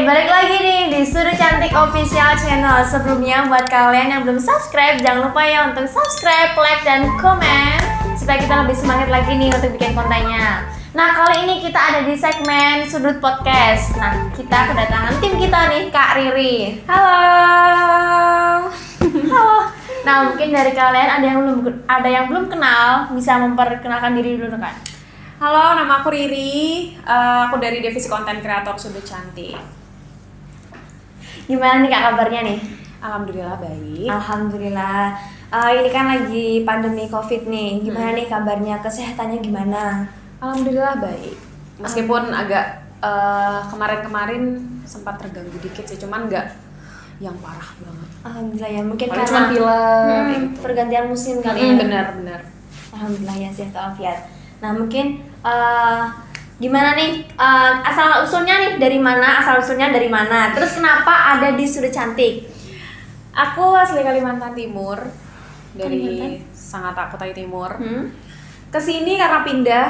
balik lagi nih di Sudut Cantik Official Channel. Sebelumnya buat kalian yang belum subscribe, jangan lupa ya untuk subscribe, like, dan komen supaya kita lebih semangat lagi nih untuk bikin kontennya. Nah, kali ini kita ada di segmen Sudut Podcast. Nah, kita kedatangan tim kita nih, Kak Riri. Halo. Halo. Nah, mungkin dari kalian ada yang belum kenal, bisa memperkenalkan diri dulu kan? Halo, nama aku Riri. Aku dari divisi konten kreator Sudut Cantik. Gimana nih Kak kabarnya nih? Alhamdulillah baik. Alhamdulillah. Ini kan lagi pandemi COVID nih. Gimana nih kabarnya? Kesehatannya gimana? Alhamdulillah baik. Meskipun agak kemarin-kemarin sempat terganggu dikit sih, cuman nggak yang parah banget. Alhamdulillah ya. Mungkin Paling karena cuma pilek gitu. pergantian musim kali ya. Benar-benar. Alhamdulillah ya, sehat walafiat. Nah, mungkin gimana nih asal usulnya nih dari mana? Terus kenapa ada di Sudut Cantik? Aku asli Kalimantan Timur, dari Kalimantan? Sangatta Kutai Timur. Kesini karena pindah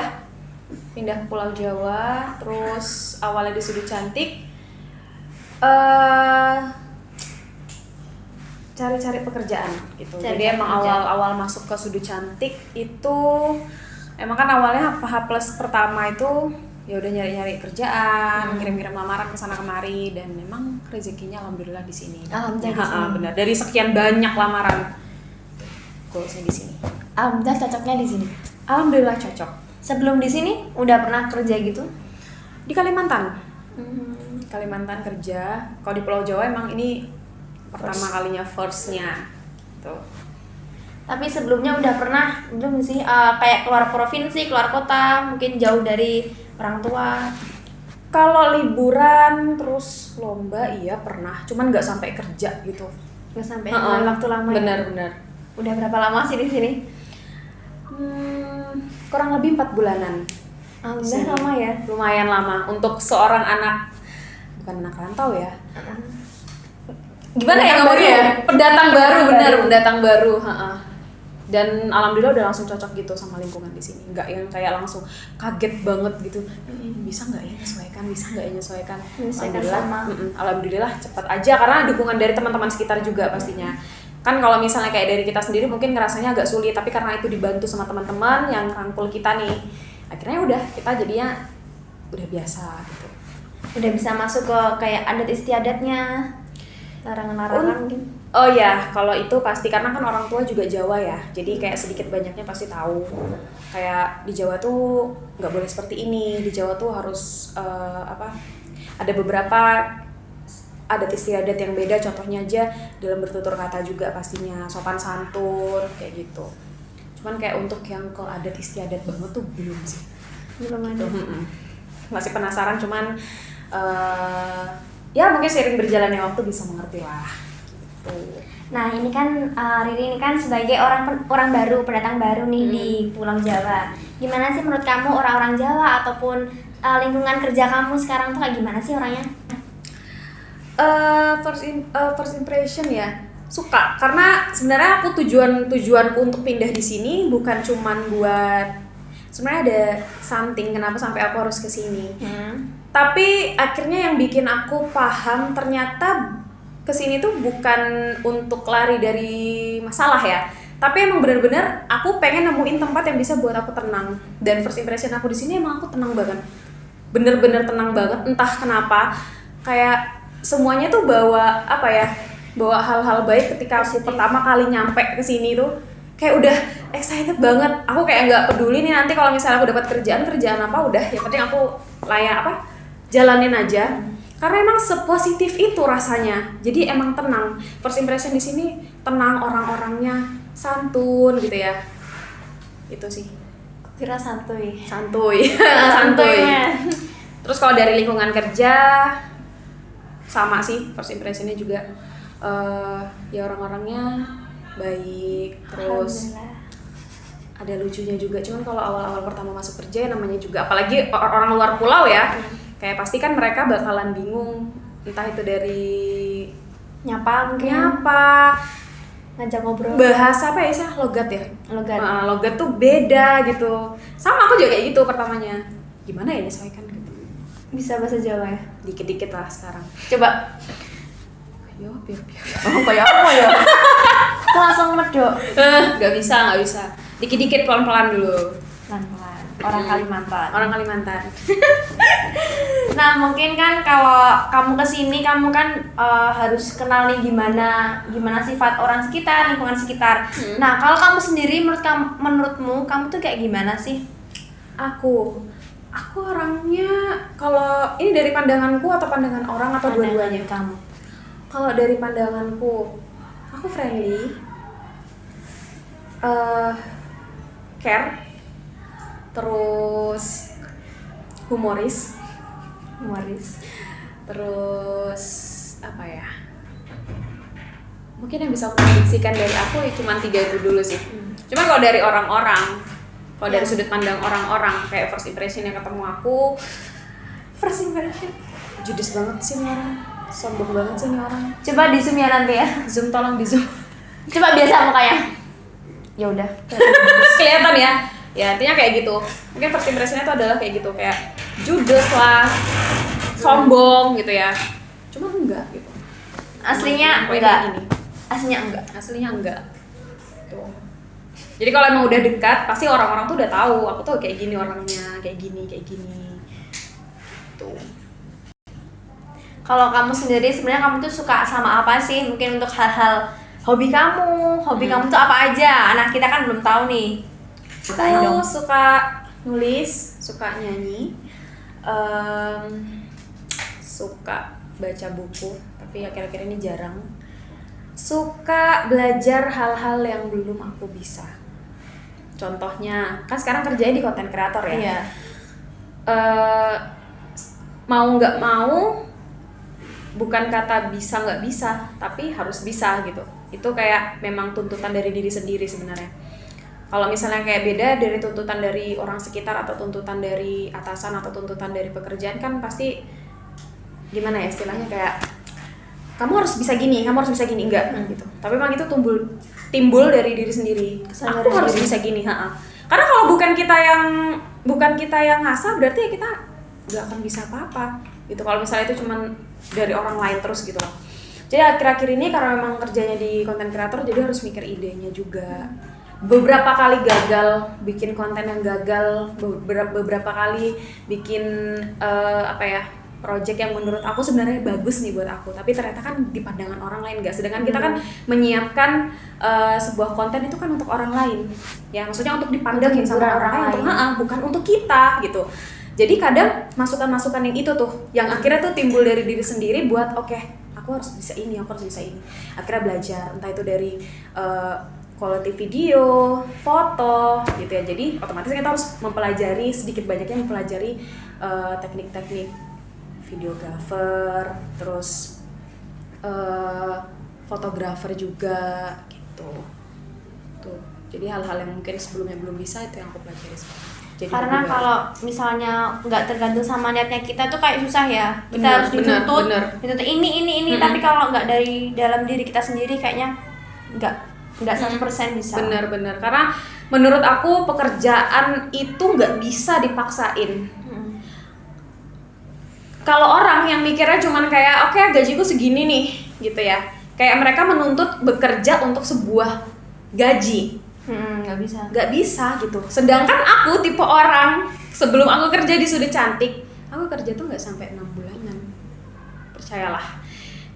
ke Pulau Jawa, terus awalnya di Sudut Cantik cari-cari pekerjaan gitu. Jadi emang awal masuk ke Sudut Cantik itu emang kan awalnya H+ pertama itu ya udah nyari-nyari kerjaan, ngirim-ngirim lamaran ke sana kemari, dan memang rezekinya alhamdulillah di sini. Alhamdulillah. Benar. Dari sekian banyak lamaran, goalsnya di sini. Alhamdulillah cocoknya di sini. Alhamdulillah cocok. Sebelum di sini udah pernah kerja gitu? Di Kalimantan. Kalimantan kerja. Kalau di Pulau Jawa emang ini pertama kalinya first-nya. Tuh. Tapi sebelumnya udah pernah belum sih kayak keluar provinsi, keluar kota, mungkin jauh dari orang tua? Kalau liburan terus lomba iya pernah, cuman nggak sampai kerja gitu. Nggak sampai waktu lama. Benar. Udah berapa lama sih di sini? Kurang lebih 4 bulanan. Udah lama ya. Lumayan lama untuk seorang anak, bukan anak rantau ya. Gimana ya ngomongnya? Pendatang baru, benar, pendatang baru. Dan alhamdulillah udah langsung cocok gitu sama lingkungan di sini. Nggak yang kayak langsung kaget banget gitu. Bisa nggak ya nyesuaikan? Alhamdulillah cepat aja karena dukungan dari teman-teman sekitar juga pastinya. Kan kalau misalnya kayak dari kita sendiri mungkin ngerasanya agak sulit, tapi karena itu dibantu sama teman-teman yang rangkul kita nih, akhirnya udah kita jadinya udah biasa gitu. Udah bisa masuk ke kayak adat istiadatnya, larangan-larangan gitu. Oh ya, kalau itu pasti karena kan orang tua juga Jawa ya, jadi kayak sedikit banyaknya pasti tahu. Kayak di Jawa tuh nggak boleh seperti ini, di Jawa tuh harus ada beberapa adat istiadat yang beda, contohnya aja dalam bertutur kata juga pastinya, sopan santun, kayak gitu. Cuman kayak untuk yang ke adat istiadat banget tuh belum sih. Belum ada. Masih penasaran, cuman ya mungkin seiring berjalannya waktu bisa mengerti lah. Nah, ini kan Riri ini kan sebagai orang baru, pendatang baru nih di Pulau Jawa. Gimana sih menurut kamu orang-orang Jawa ataupun lingkungan kerja kamu sekarang tuh kayak gimana sih orangnya? First impression ya, suka karena sebenarnya aku tujuanku untuk pindah di sini bukan cuman buat, sebenarnya ada something kenapa sampai aku harus kesini. Tapi akhirnya yang bikin aku paham ternyata kesini tuh bukan untuk lari dari masalah ya, tapi emang benar-benar aku pengen nemuin tempat yang bisa buat aku tenang. Dan first impression aku di sini emang aku tenang banget, bener-bener tenang banget. Entah kenapa kayak semuanya tuh bawa hal-hal baik ketika aku pertama kali nyampe ke sini tuh kayak udah excited banget. Aku kayak nggak peduli nih nanti kalau misalnya aku dapat kerjaan apa, udah yang penting aku jalanin aja. Karena emang sepositif itu rasanya. Jadi emang tenang. First impression di sini tenang, orang-orangnya santun gitu ya. Itu sih. Kira santuy. Santuy. Terus kalau dari lingkungan kerja sama sih, first impressionnya juga ya orang-orangnya baik, terus ada lucunya juga. Cuman kalau awal-awal pertama masuk kerja namanya juga apalagi orang luar pulau ya, kayak pasti kan mereka bakalan bingung, entah itu dari nyapa, ngajak ngobrol, bahasa apa ya sih, logat ya, logat tuh beda gitu. Sama aku juga kayak gitu pertamanya, gimana ya nyesuaikan gitu. bisa bahasa Jawa ya? Dikit-dikit lah sekarang. Coba. Yo, piu. Oh, kayak apa ya? Itu langsung medok. Nggak bisa. Dikit-dikit pelan-pelan dulu. Pelan-pelan. Orang Kalimantan. Orang Kalimantan. Nah, mungkin kan kalau kamu kesini, kamu kan harus kenal nih gimana sifat orang sekitar, lingkungan sekitar. Nah, kalau kamu sendiri, menurutmu, kamu tuh kayak gimana sih? Aku orangnya, kalau ini dari pandanganku atau pandangan orang atau dua-duanya? Kamu. Kalau dari pandanganku, aku friendly, care, terus humoris, terus apa ya? Mungkin yang bisa aku prediksikan dari aku cuma 3 itu dulu sih. Cuma kalau dari orang-orang, kalau dari sudut pandang orang-orang, kayak first impression yang ketemu aku, judes banget sih ini orang, sombong banget sih ini orang. Coba di zoom ya nanti ya. Zoom, tolong di zoom. Coba biasa mukanya. Ya udah. Kelihatan ya. Ya artinya kayak gitu. Mungkin first impression-nya itu adalah kayak gitu, kayak judes lah, sombong gitu ya. Cuma enggak gitu. Aslinya Emang enggak. ini. Aslinya enggak. Tuh. Jadi kalau emang udah dekat, pasti orang-orang tuh udah tahu aku tuh kayak gini orangnya, kayak gini. Tuh. Kalau kamu sendiri sebenarnya kamu tuh suka sama apa sih? Mungkin untuk hal-hal hobi kamu tuh apa aja? Nah, kita kan belum tahu nih. Ceritain Aku dong. suka nulis, suka nyanyi, suka baca buku, tapi akhir-akhir ini jarang. Suka belajar hal-hal yang belum aku bisa. Contohnya, kan sekarang kerjanya di content creator ya. Iya. Mau nggak mau, bukan kata bisa nggak bisa, tapi harus bisa gitu. Itu kayak memang tuntutan dari diri sendiri sebenarnya. Kalau misalnya kayak beda dari tuntutan dari orang sekitar atau tuntutan dari atasan atau tuntutan dari pekerjaan, kan pasti gimana ya istilahnya, kayak kamu harus bisa gini enggak gitu. Tapi memang itu timbul dari diri sendiri. Kesadaran Aku harus diri. bisa gini, Karena kalau bukan kita yang ngasah, berarti ya kita nggak akan bisa apa-apa gitu. Kalau misalnya itu cuman dari orang lain terus gitu loh. Jadi akhir-akhir ini karena memang kerjanya di content creator, jadi harus mikir idenya juga. Beberapa kali gagal bikin konten yang gagal, beberapa kali bikin project yang menurut aku sebenarnya bagus nih buat aku, tapi ternyata kan di pandangan orang lain enggak. Sedangkan kita kan menyiapkan sebuah konten itu kan untuk orang lain, ya maksudnya untuk dipandangin sama orang lain, bukan untuk kita gitu. Jadi kadang masukan-masukan yang itu tuh, yang akhirnya tuh timbul dari diri sendiri buat oke, aku harus bisa ini, Akhirnya belajar, entah itu dari quality video, foto gitu ya. Jadi otomatis kita harus mempelajari sedikit banyaknya mempelajari teknik-teknik videographer, terus fotografer juga gitu. Tuh. Jadi hal-hal yang mungkin sebelumnya belum bisa itu yang aku pelajari sekarang. Jadi Karena kalau misalnya nggak tergantung sama niatnya kita tuh kayak susah ya. Kita harus dituntut ini. Tapi kalau nggak dari dalam diri kita sendiri kayaknya nggak 100% bisa. Bener. Karena menurut aku pekerjaan itu nggak bisa dipaksain. Kalau orang yang mikirnya cuman kayak oke, gajiku segini nih gitu ya, kayak mereka menuntut bekerja untuk sebuah gaji. Nggak bisa gitu. Sedangkan aku tipe orang, sebelum aku kerja di Sudut Cantik, aku kerja tuh nggak sampai 6 bulanan, percayalah.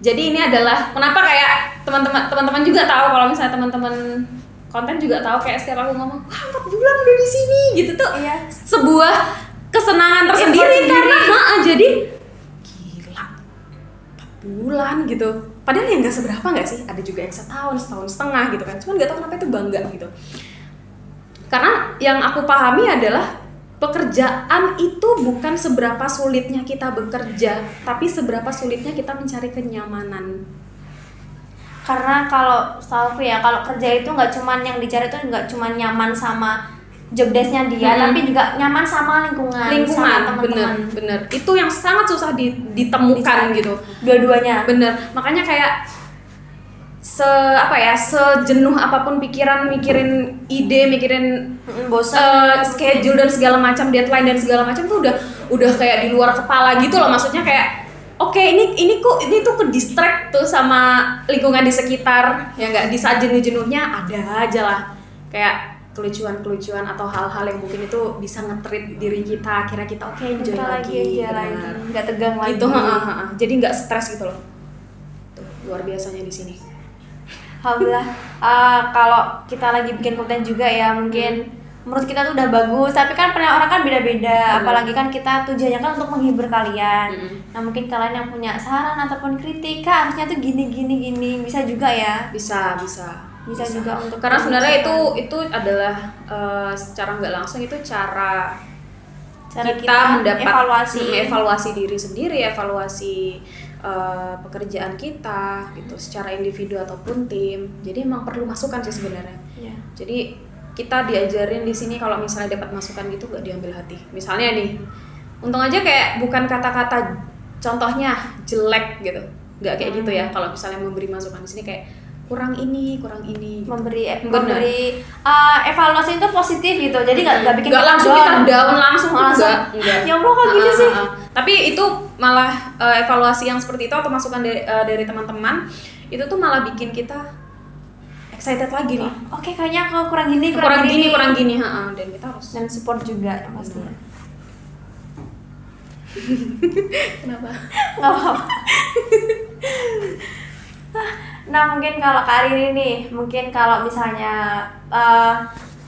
Jadi ini adalah kenapa kayak teman-teman juga tahu, kalau misalnya teman-teman konten juga tahu, kayak setiap aku ngomong 4 bulan udah di sini gitu tuh. Iya. Sebuah kesenangan tersendiri karena jadi gila 4 bulan gitu. Padahal yang nggak seberapa nggak sih, ada juga yang setahun setengah gitu kan. Cuman nggak tahu kenapa itu bangga gitu. Karena yang aku pahami adalah pekerjaan itu bukan seberapa sulitnya kita bekerja, tapi seberapa sulitnya kita mencari kenyamanan. Karena kalau setahu ya, kalau kerja itu nggak cuman yang dicari itu nggak cuman nyaman sama job desk-nya dia, tapi juga nyaman sama lingkungan sama teman-teman. Bener. Itu yang sangat susah ditemukan gitu. Dua-duanya. Bener. Makanya kayak sejenuh apapun pikiran, mikirin ide, mikirin bosan, schedule dan segala macam, deadline dan segala macam tuh udah kayak di luar kepala gitu loh, maksudnya kayak oke, ini tuh ke distract tuh sama lingkungan di sekitar, ya nggak, di saat jenuh-jenuhnya ada aja lah kayak kelucuan-kelucuan atau hal-hal yang mungkin itu bisa nge-treat diri kita, akhirnya kita enjoy lagi, nggak tegang lagi gitu, jadi nggak stres gitu loh. Tuh, luar biasanya di sini. Alhamdulillah. Kalau kita lagi bikin konten juga ya, mungkin menurut kita tuh udah bagus, tapi kan penilaian orang kan beda-beda. Apalagi kan kita tujuannya kan untuk menghibur kalian. Nah mungkin kalian yang punya saran ataupun kritik, Kak, harusnya tuh gini bisa juga ya. Bisa juga untuk, karena sebenarnya itu adalah secara nggak langsung itu cara kita mendapat evaluasi diri sendiri, evaluasi pekerjaan kita gitu, secara individu ataupun tim. Jadi emang perlu masukan sih sebenarnya. Jadi kita diajarin di sini kalau misalnya dapat masukan gitu nggak diambil hati. Misalnya nih, untung aja kayak bukan kata-kata contohnya jelek gitu, nggak kayak gitu ya. Kalau misalnya memberi masukan di sini kayak kurang ini gitu. memberi evaluasi itu positif gitu, jadi nggak bikin nggak langsung kita down langsung. Ya Allah kok gini sih. Tapi itu malah evaluasi yang seperti itu atau masukan dari teman-teman itu tuh malah bikin kita excited lagi nih. Oke, kayaknya aku kurang gini, dan kita harus dan support juga pastinya. Kenapa? Nggak apa-apa. Nah mungkin kalau Kak Riri nih, mungkin kalau misalnya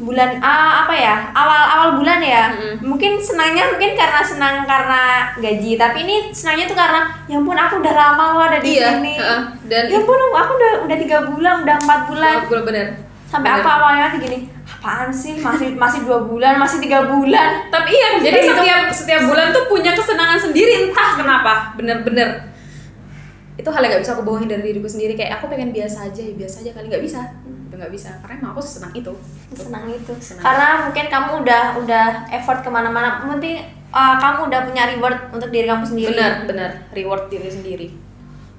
bulan awal bulan ya, mungkin senangnya karena senang karena gaji, tapi ini senangnya tuh karena ya ampun aku udah lama loh ada di sini. Dan ya ampun aku udah 3 bulan, udah 4 bulan. Bener. Sampai aku awalnya tuh gini, apaan sih masih 2 bulan, masih 3 bulan. Tapi iya, jadi setiap bulan tuh punya kesenangan sendiri, entah kenapa, bener-bener. Itu hal yang nggak bisa aku bohongin dari diriku sendiri, kayak aku pengen biasa aja kali, nggak bisa, karena emang aku senang itu. Karena mungkin kamu udah effort kemana-mana, penting kamu udah punya reward untuk diri kamu sendiri. Bener, reward diri sendiri,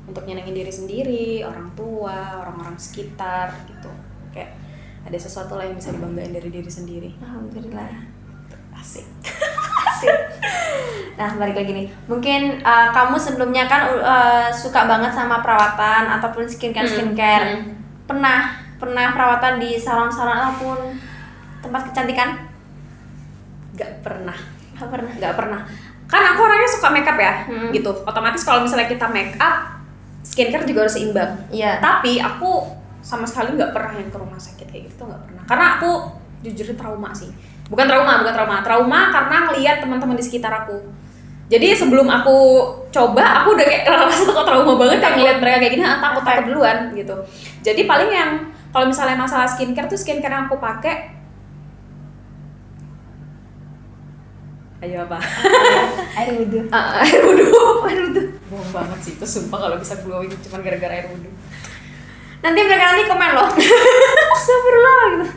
untuk nyenengin diri sendiri, orang tua, orang-orang sekitar gitu, kayak ada sesuatu lah yang bisa dibanggain dari diri sendiri. Alhamdulillah, asik. Nah balik lagi nih, mungkin kamu sebelumnya kan suka banget sama perawatan ataupun skincare. Pernah perawatan di salon-salon ataupun tempat kecantikan? Gak pernah. Kan aku orangnya suka makeup ya, gitu. Otomatis kalau misalnya kita makeup, skincare juga harus seimbang. Iya. Tapi aku sama sekali nggak pernah yang ke rumah sakit kayak gitu, nggak pernah. Karena aku jujur trauma sih. Bukan trauma karena ngelihat teman-teman di sekitar aku. Jadi sebelum aku coba, aku udah kayak rasa trauma banget kan ngelihat mereka kayak gini, takut duluan gitu. Jadi paling yang kalau misalnya masalah skincare tuh skincare yang aku pakai, ayo apa? Air wudhu. Air wudhu. Bohong banget sih itu, sumpah kalau bisa glowing cuma gara-gara air wudhu. Nanti mereka komen loh. Astagfirullah gitu.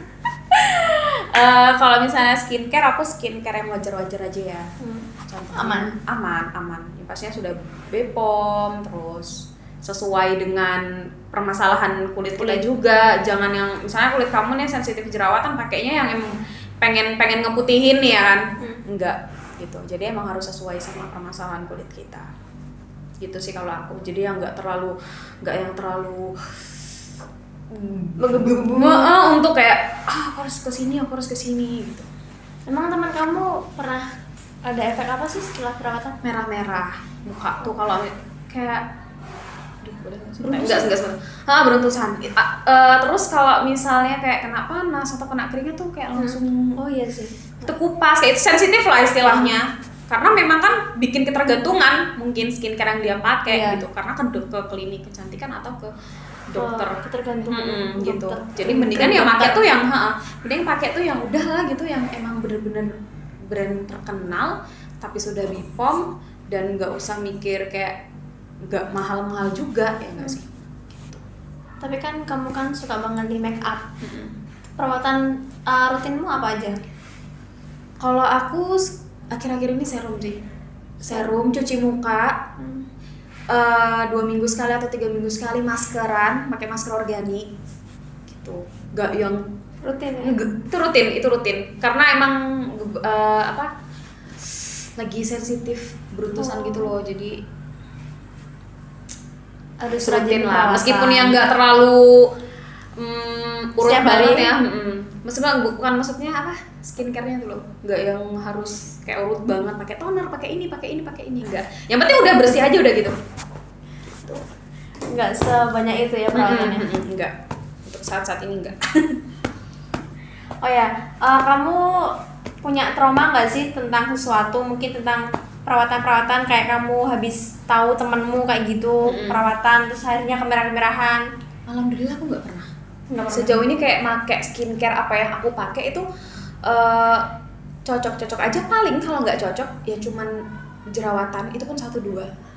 Kalau misalnya skincare, aku skincare yang wajar-wajar aja ya. Aman. Ya, pastinya sudah BPOM, terus sesuai dengan permasalahan kulit kita juga. Jangan yang misalnya kulit kamu nih sensitif jerawatan, pakainya yang pengen ngeputihin nih ya kan. Enggak gitu. Jadi emang harus sesuai sama permasalahan kulit kita. Gitu sih kalau aku. Jadi yang enggak yang terlalu menggebu-gebu untuk kayak aku harus kesini gitu. Emang teman kamu pernah ada efek apa sih setelah perawatan? Merah-merah muka tuh kalau kayak enggak beruntusan. Terus kalau misalnya kayak kena panas atau kena keringat tuh kayak langsung oh iya sih, terkupas, kayak itu sensitif lah istilahnya. Karena memang kan bikin ketergantungan mungkin skincare yang dia pakai gitu. Karena ke klinik kecantikan atau ke dokter ketergantungan gitu. Jadi mendingan ya pakai tuh yang udah lah gitu, yang emang bener-bener brand terkenal tapi sudah BPOM dan nggak usah mikir kayak nggak mahal-mahal juga ya nggak sih gitu. Tapi kan kamu kan suka banget di make up. Perawatan rutinmu apa aja? Kalau aku akhir-akhir ini serum cuci muka 2 minggu sekali atau 3 minggu sekali, maskeran, pakai masker organik gitu. Gak yang rutin ya? Itu rutin karena emang lagi sensitif beruntusan gitu loh, jadi Harus rutin rajin lah. perawatan. Meskipun yang nggak terlalu urut Setiap banget hari? ya. Meskipun bukan maksudnya apa skincare-nya tuh loh, nggak yang harus kayak urut banget pakai toner, pakai ini enggak. Yang penting udah bersih aja udah gitu. Nggak sebanyak itu ya perawatannya. Enggak. Untuk saat-saat ini enggak. Oh ya, kamu punya trauma nggak sih tentang sesuatu, mungkin tentang perawatan-perawatan kayak kamu habis tahu temenmu kayak gitu perawatan terus akhirnya kemerah-kemerahan? Alhamdulillah aku nggak pernah. Nggak pernah. Sejauh ini kayak make skincare apa yang aku pakai itu cocok-cocok aja, paling kalau nggak cocok ya cuman jerawatan itu pun 1-2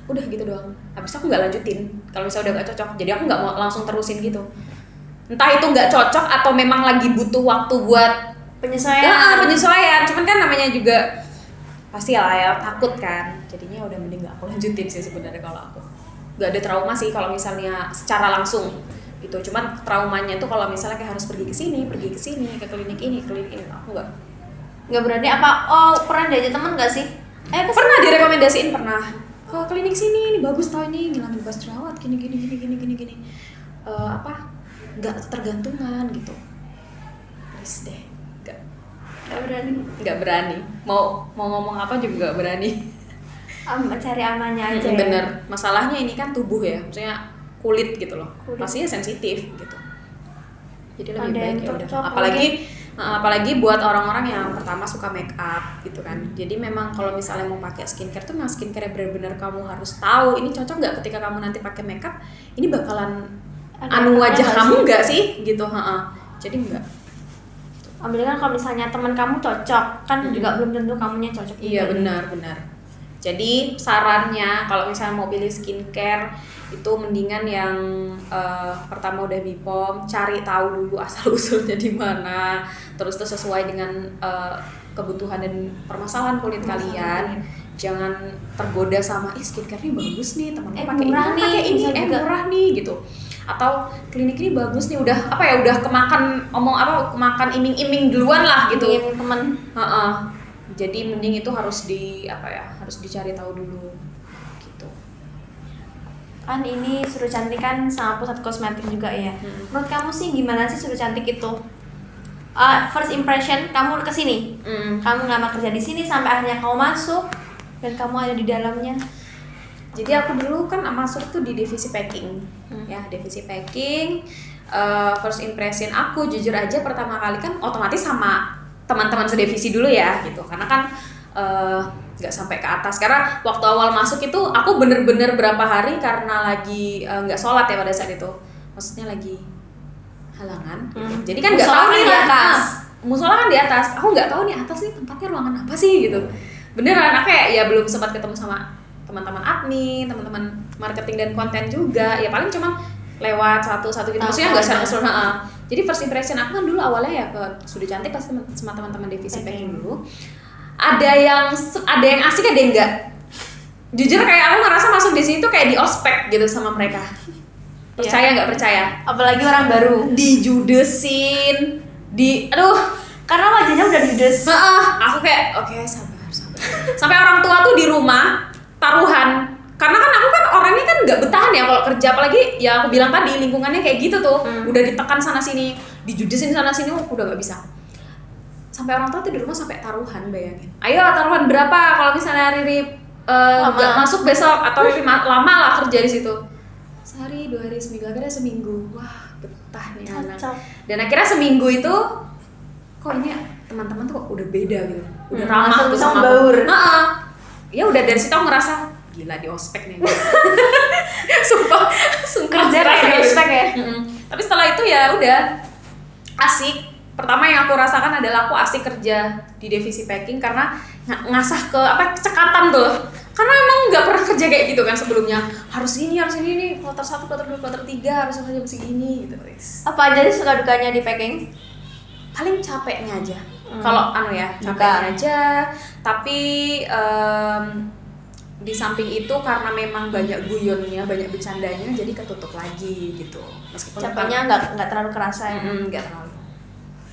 udah gitu doang. Habis itu aku nggak lanjutin kalau misalnya udah nggak cocok, jadi aku nggak mau langsung terusin gitu. Entah itu nggak cocok atau memang lagi butuh waktu buat penyesuaian. Cuman kan namanya juga pasti lah ya takut kan, jadinya udah mending nggak aku lanjutin sih sebenarnya. Kalau aku nggak ada trauma sih kalau misalnya secara langsung gitu, cuman traumanya tuh kalau misalnya kayak harus pergi ke sini ke klinik ini aku nggak berani apa? Oh, pernah diajak teman nggak sih? pernah direkomendasiin, pernah ke klinik sini, ini bagus tau, ini ngilangin bekas jerawat gini apa nggak ketergantungan gitu. Please deh, nggak berani mau ngomong apa juga nggak berani. Cari amannya aja. Bener, masalahnya ini kan tubuh ya, maksudnya kulit gitu loh, pastinya sensitif gitu. Jadi lebih Ada yang baik ya udah. cocok, Apalagi buat orang-orang yang pertama suka make up gitu kan. Jadi memang kalau misalnya mau pakai skincare tuh memang skincare benar-benar kamu harus tahu ini cocok nggak ketika kamu nanti pakai make up, ini bakalan Ada wajah efeknya kamu nggak nggak sih gitu. Jadi enggak. Ambil kan kalau misalnya teman kamu cocok kan juga belum tentu kamunya cocok. Iya juga. benar. Jadi sarannya kalau misalnya mau pilih skincare itu mendingan yang pertama udah BPOM, cari tahu dulu asal usulnya di mana, terus sesuai dengan kebutuhan dan permasalahan kulit kalian. Jangan tergoda sama skincare ini bagus nih, temanku pakai ini, murah nih, pakai ini, bisa juga. murah nih gitu. Atau klinik ini bagus nih, udah kemakan iming-iming duluan lah gitu. Ingin teman. Jadi mending itu harus dicari tahu dulu gitu. Kan ini Suruh Cantik kan sama pusat kosmetik juga ya. Menurut kamu sih gimana sih Suruh Cantik itu? First impression kamu kesini, kamu ngelamar kerja di sini sampai akhirnya kamu masuk dan kamu ada di dalamnya. Jadi aku dulu kan masuk tuh di divisi packing, ya divisi packing. First impression aku jujur aja pertama kali kan otomatis sama teman-teman sedivisi dulu ya gitu, karena kan nggak sampai ke atas. Karena waktu awal masuk itu aku bener-bener berapa hari karena lagi nggak sholat ya pada saat itu, maksudnya lagi halangan. Jadi kan nggak tahu nih di atas. Musola kan di atas, aku nggak tahu nih atas nih tempatnya ruangan apa sih gitu. Beneran aku kayak ya belum sempat ketemu sama teman-teman admin, teman-teman marketing dan konten juga, ya paling cuma lewat satu-satu gitu, maksudnya nggak secara Jadi first impression aku kan dulu awalnya ya ke Sudah Cantik pasti sama teman-teman divisi packing dulu. Ada yang asik, ada yang enggak. Jujur kayak aku ngerasa masuk di sini tuh kayak di ospek gitu sama mereka. Percaya nggak percaya? Apalagi orang baru. Dijudesin, Karena wajahnya udah judes. Aku kayak oke, sabar. Sampai orang tua tuh di rumah taruhan. Karena kan aku kan orangnya kan nggak betahan ya kalau kerja, apalagi ya aku bilang tadi lingkungannya kayak gitu tuh, udah ditekan sana sini, dijudesin sana sini, udah nggak bisa. Sampai orang tua tuh di rumah sampai taruhan, bayangin. Ayo taruhan berapa kalau misalnya Riri nggak masuk besok, atau Riri lama lah kerja di situ. Sehari, 2 hari, seminggu, akhirnya seminggu. Wah betah nih anak. Dan akhirnya seminggu itu kok ini teman-teman tuh kok udah beda gitu, udah ramah tuh sama baur. Ya udah dari situ aku ngerasa gila di ospek nih. Sumpah Kerja kayak di ospek ya. Tapi setelah itu ya udah asik. Pertama yang aku rasakan adalah aku asik kerja di divisi packing karena ngasah ke cekatan tuh. Karena emang nggak pernah kerja kayak gitu kan sebelumnya. Harus ini nih, kloter 1, kloter 2, kloter 3 harus kerja segini gitu, guys. Apa aja sih suka dukanya di packing? Paling capeknya aja. Kalau capeknya aja. Tapi di samping itu karena memang banyak guyonnya, banyak bercandanya, jadi ketutup lagi gitu. Meskipun capeknya nggak terlalu kerasa ya. Nggak terlalu.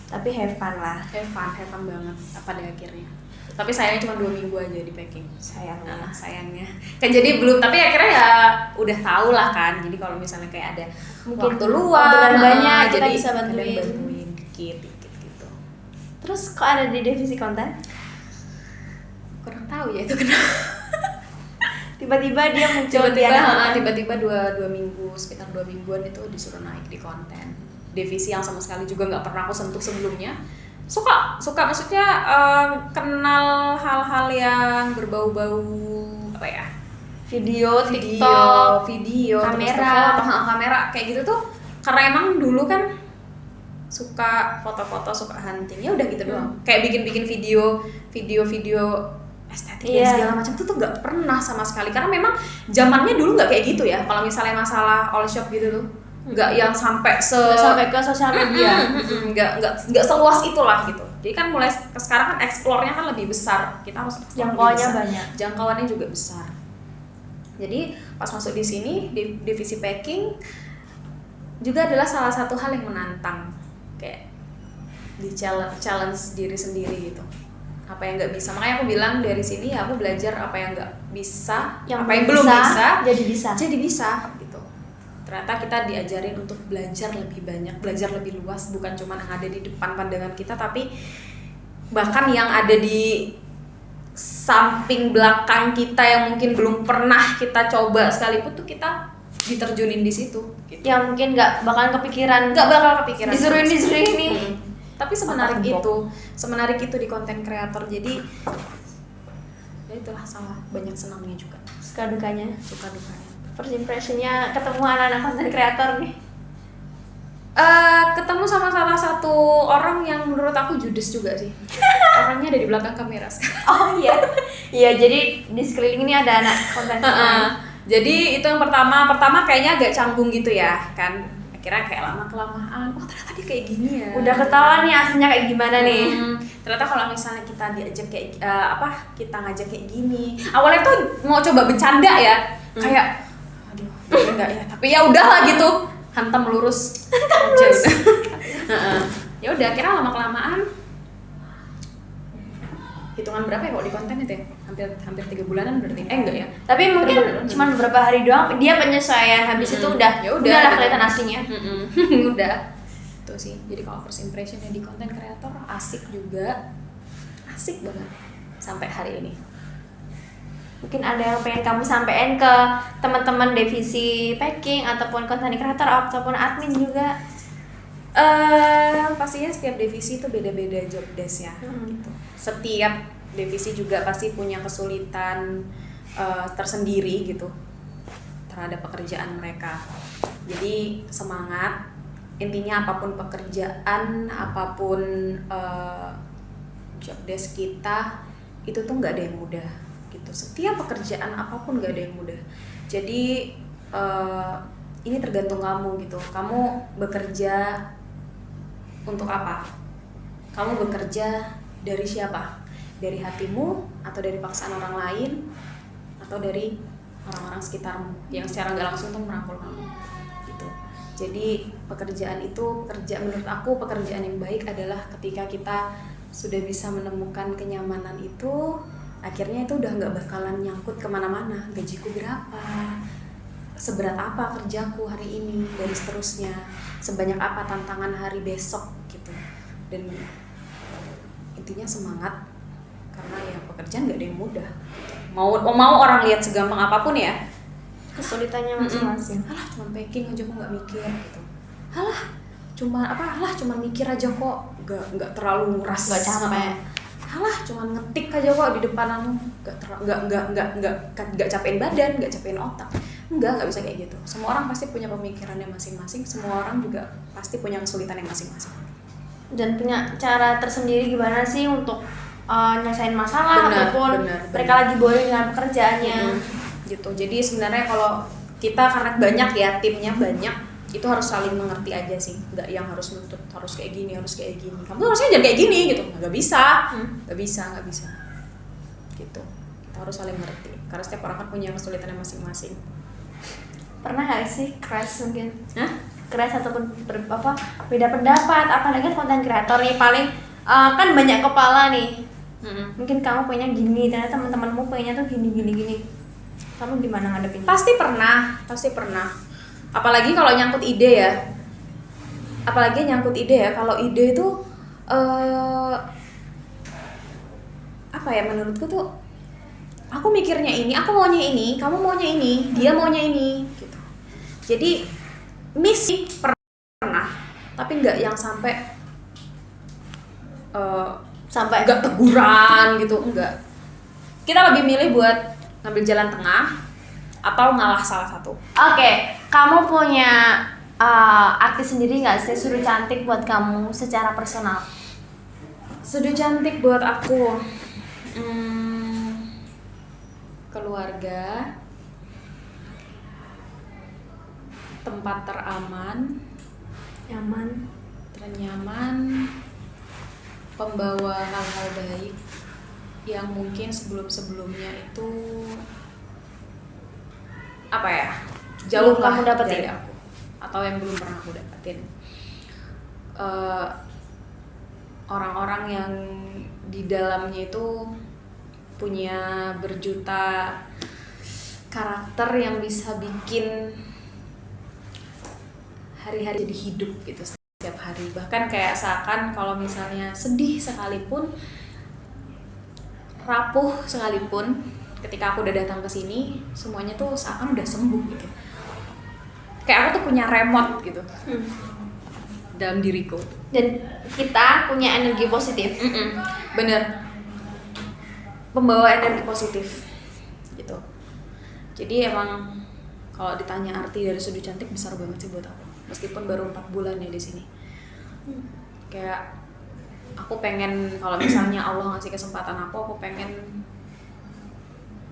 Tapi have fun lah. Have fun banget pada akhirnya. Tapi sayangnya cuma 2 minggu aja di packing. Sayangnya. Sayangnya kan jadi belum, tapi akhirnya ya udah tahu lah kan. Jadi kalau misalnya kayak ada Mungkin waktu luang orderan banyak, kita jadi bisa kadang bantuin. bantuin dikit gitu. Terus kok ada di divisi konten? Kurang tahu ya itu kenapa. Tiba-tiba dia muncul di Tiba-tiba 2 minggu, sekitar 2 mingguan itu disuruh naik di konten. Divisi yang sama sekali juga nggak pernah aku sentuh sebelumnya. Suka maksudnya kenal hal-hal yang berbau-bau apa ya, video, TikTok, video, kamera. terus foto, kamera kayak gitu tuh, karena emang dulu kan suka foto-foto, suka hunting, ya udah gitu doang. Kayak bikin video estetik dan segala macam tuh nggak pernah sama sekali, karena memang zamannya dulu nggak kayak gitu ya. Kalau misalnya masalah all shop gitu tuh nggak yang sampai sampai ke sosial media. nggak seluas itulah gitu. Jadi kan mulai sekarang kan explore-nya kan lebih besar, kita harus Jangkauannya banyak. Jangkauannya juga besar. Jadi pas masuk di sini di divisi packing juga adalah salah satu hal yang menantang, kayak di challenge diri sendiri gitu. Apa yang nggak bisa, makanya aku bilang dari sini ya aku belajar apa yang nggak bisa, apa yang belum bisa jadi bisa gitu. Ternyata kita diajarin untuk belajar lebih banyak, belajar lebih luas, bukan cuma yang ada di depan pandangan kita, tapi bahkan yang ada di samping belakang kita yang mungkin belum pernah kita coba sekalipun tuh kita diterjunin di situ gitu. Ya mungkin nggak bakal kepikiran disuruh ini. Tapi semenarik itu di konten kreator. Jadi ya itulah salah banyak senangnya juga, suka dukanya. First impressionnya ketemu anak-anak konten kreator nih. ketemu sama salah satu orang yang menurut aku judes juga sih. Orangnya ada di belakang kamera sekarang. Oh iya. Iya, jadi di sekeliling ini ada anak konten kreator. Jadi itu yang pertama kayaknya agak canggung gitu ya kan. Akhirnya kayak lama-kelamaan, oh ternyata dia kayak gini ya. Udah ketahuan nih aslinya kayak gimana nih. Ternyata kalau misalnya kita diajak kayak kita ngajak kayak gini. Awalnya tuh mau coba bercanda ya. Kayak aduh, enggak ya. Tapi ya udahlah gitu. Hantam lurus. Ya udah, akhirnya lama-kelamaan hitungan berapa ya kalau di konten itu ya? Hampir 3 bulanan berarti. Enggak ya. Tapi mungkin cuma beberapa hari doang dia penyesuaian, habis itu udah lah kelihatan aslinya. Udah. Itu sih. Jadi kalau first impressionnya di konten kreator asik juga. Asik banget sampai hari ini. Mungkin ada yang pengen kamu sampein ke teman-teman divisi packing ataupun konten kreator ataupun admin juga. Pastinya setiap divisi itu beda-beda job desk ya. Gitu. Setiap divisi juga pasti punya kesulitan tersendiri gitu terhadap pekerjaan mereka. Jadi semangat, intinya apapun pekerjaan, apapun job desk kita itu tuh nggak ada yang mudah gitu. Setiap pekerjaan apapun nggak ada yang mudah. Jadi ini tergantung kamu gitu. Kamu bekerja untuk apa? Kamu bekerja dari siapa? Dari hatimu, atau dari paksaan orang lain, atau dari orang-orang sekitarmu yang secara nggak langsung tuh merangkul kamu gitu. Jadi menurut aku pekerjaan yang baik adalah ketika kita sudah bisa menemukan kenyamanan itu, akhirnya itu udah nggak bakalan nyangkut kemana-mana. Gajiku berapa, seberat apa kerjaku hari ini, dan seterusnya, sebanyak apa tantangan hari besok gitu. Dan intinya semangat, karena ya pekerjaan nggak ada yang mudah. Mau orang lihat segampang apapun ya, Kesulitannya masing-masing. Alah cuma packing aja kok nggak mikir gitu. Cuma mikir aja kok, nggak terlalu nguras, Nggak capek. Cuma ngetik aja kok di depananmu, nggak capein badan, nggak capein otak. Nggak bisa kayak gitu. Semua orang pasti punya pemikirannya masing-masing. Semua orang juga pasti punya kesulitan yang masing-masing. Dan punya cara tersendiri gimana sih untuk nyelesain masalah ataupun mereka lagi boring dengan pekerjaannya. Gitu. Jadi sebenarnya kalau kita karena banyak ya, timnya banyak, itu harus saling mengerti aja sih. Nggak yang harus menuntut harus kayak gini. Kamu tuh harusnya jangan kayak gini gitu. Nggak bisa. Gitu. Kita harus saling ngerti. Karena setiap orang kan punya kesulitannya masing-masing. Pernah nggak sih crash mungkin? Crash ataupun beda pendapat, apalagi konten kreator nih paling kan banyak kepala nih. Mungkin kamu pengennya gini, ternyata teman-temanmu pengennya tuh gini. Kamu gimana ngadepinnya? Pasti pernah. Apalagi kalau nyangkut ide ya. Kalau ide itu apa ya, menurutku tuh aku mikirnya ini, aku maunya ini, kamu maunya ini, dia maunya ini gitu. Jadi misi pernah, tapi nggak yang sampai nggak teguran gitu, enggak. Kita lebih milih buat ngambil jalan tengah atau ngalah salah satu. Oke, kamu punya arti sendiri nggak sih Sudu Cantik buat kamu secara personal? Sudu Cantik buat aku keluarga, tempat teraman, ternyaman, pembawa hal-hal baik yang mungkin sebelumnya itu apa ya, jauh Belum lah kamu dapetin dari aku, atau yang belum pernah aku dapetin. Orang-orang yang di dalamnya itu punya berjuta karakter yang bisa bikin hari-hari jadi hidup gitu setiap hari. Bahkan kayak seakan kalau misalnya sedih sekalipun, rapuh sekalipun, ketika aku udah datang ke sini semuanya tuh seakan udah sembuh gitu. Kayak aku tuh punya remote gitu dalam diriku. Dan kita punya energi positif. Bener, pembawa energi positif gitu. Jadi emang kalau ditanya arti dari Sudu Cantik besar banget sih buat aku, meskipun baru 4 bulan ya di sini. Kayak aku pengen kalau misalnya Allah ngasih kesempatan aku pengen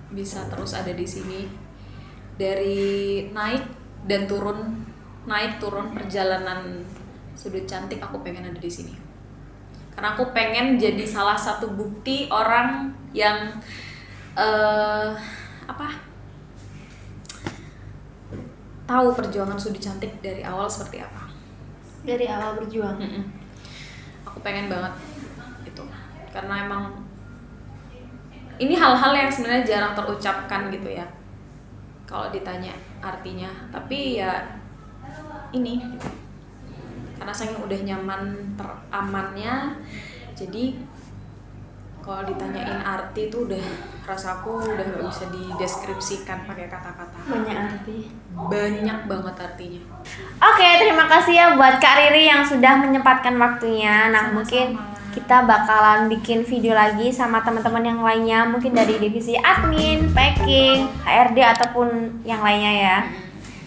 bisa terus ada di sini, dari naik dan turun, naik turun perjalanan Sudu Cantik. Aku pengen ada di sini karena aku pengen jadi salah satu bukti orang yang tahu perjuangan Sudu Cantik dari awal seperti apa. Dari awal berjuang. Aku pengen banget itu, karena emang ini hal-hal yang sebenarnya jarang terucapkan gitu ya kalau ditanya artinya, tapi ya ini gitu. Karena saking udah nyaman teramannya, jadi kalau ditanyain arti itu udah rasaku udah gak bisa dideskripsikan pakai kata-kata. Banyak banget artinya. Oke, terima kasih ya buat Kak Riri yang sudah menyempatkan waktunya. Nah, Sama-sama. mungkin kita bakalan bikin video lagi sama teman-teman yang lainnya, mungkin dari divisi admin, packing, HRD ataupun yang lainnya ya.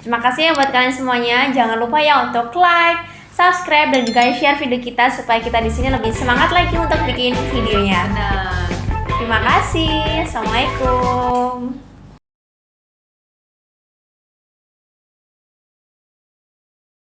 Terima kasih ya buat kalian semuanya. Jangan lupa ya untuk like, subscribe dan juga share video kita supaya kita di sini lebih semangat lagi untuk bikin videonya. Nah, Terima kasih. Assalamualaikum.